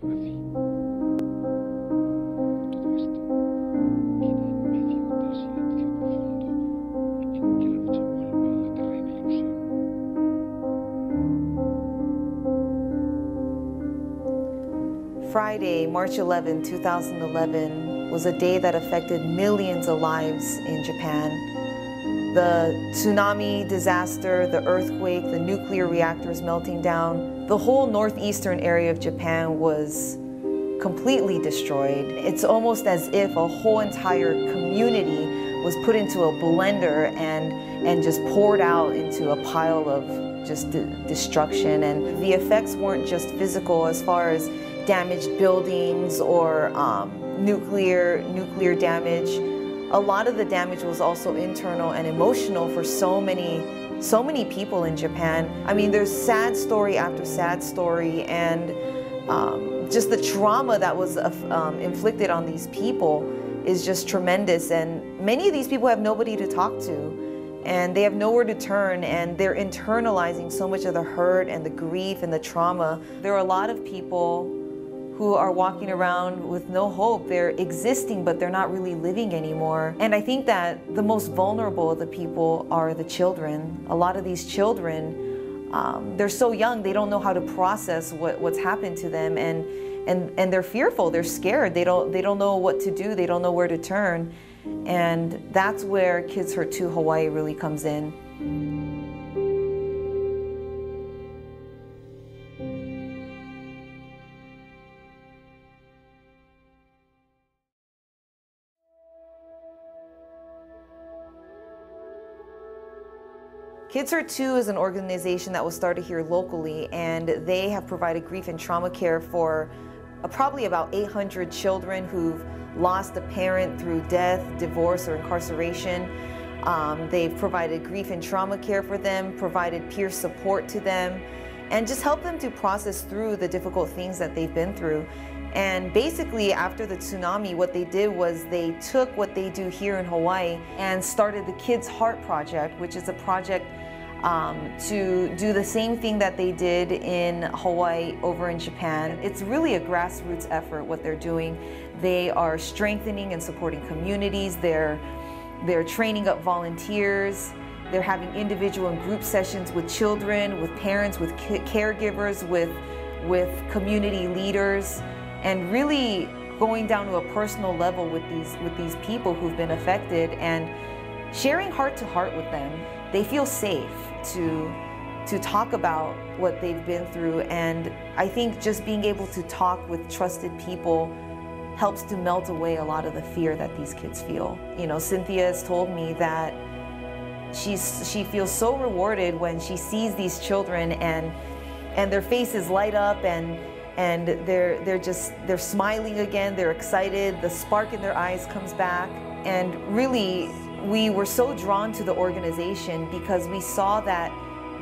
así. Todo esto viene en medio del silencio profundo en que la noche vuelve la terrena ilusión. Friday, March 11, 2011 was a day that affected millions of lives in Japan. The tsunami disaster, the earthquake, the nuclear reactors melting down, the whole northeastern area of Japan was completely destroyed. It's almost as if a whole entire community was put into a blender and just poured out into a pile of just destruction. And the effects weren't just physical as far as damaged buildings or nuclear damage. A lot of the damage was also internal and emotional for so many people in Japan. I mean, there's sad story after sad story, and just the trauma that was inflicted on these people is just tremendous. And many of these people have nobody to talk to, and they have nowhere to turn, and they're internalizing so much of the hurt and the grief and the trauma. There are a lot of people who are walking around with no hope. They're existing, but they're not really living anymore. And I think that the most vulnerable of the people are the children. A lot of these children, they're so young, they don't know how to process what's happened to them, and they're fearful, they're scared, they don't know what to do, they don't know where to turn. And that's where Kids Hurt Too Hawaii really comes in. Kids Hurt Too is an organization that was started here locally, and they have provided grief and trauma care for probably about 800 children who've lost a parent through death, divorce, or incarceration. They've provided grief and trauma care for them, provided peer support to them, and just helped them to process through the difficult things that they've been through. And basically, after the tsunami, what they did was they took what they do here in Hawaii and started the Kids Heart Project, which is a project to do the same thing that they did in Hawaii over in Japan. It's really a grassroots effort, what they're doing. They are strengthening and supporting communities. They're training up volunteers. They're having individual and group sessions with children, with parents, with caregivers, with community leaders, and really going down to a personal level with these people who've been affected and sharing heart to heart with them. They feel safe to talk about what they've been through, and I think just being able to talk with trusted people helps to melt away a lot of the fear that these kids feel. You know, Cynthia has told me that she feels so rewarded when she sees these children and their faces light up and they're smiling again, they're excited, the spark in their eyes comes back. And really, we were so drawn to the organization because we saw that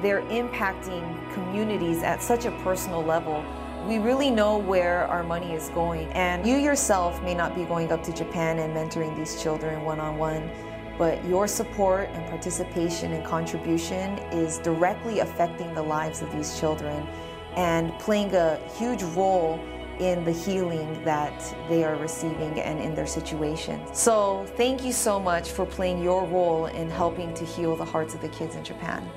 they're impacting communities at such a personal level. We really know where our money is going. And you yourself may not be going up to Japan and mentoring these children one-on-one, but your support and participation and contribution is directly affecting the lives of these children and playing a huge role in the healing that they are receiving and in their situation. So thank you so much for playing your role in helping to heal the hearts of the kids in Japan.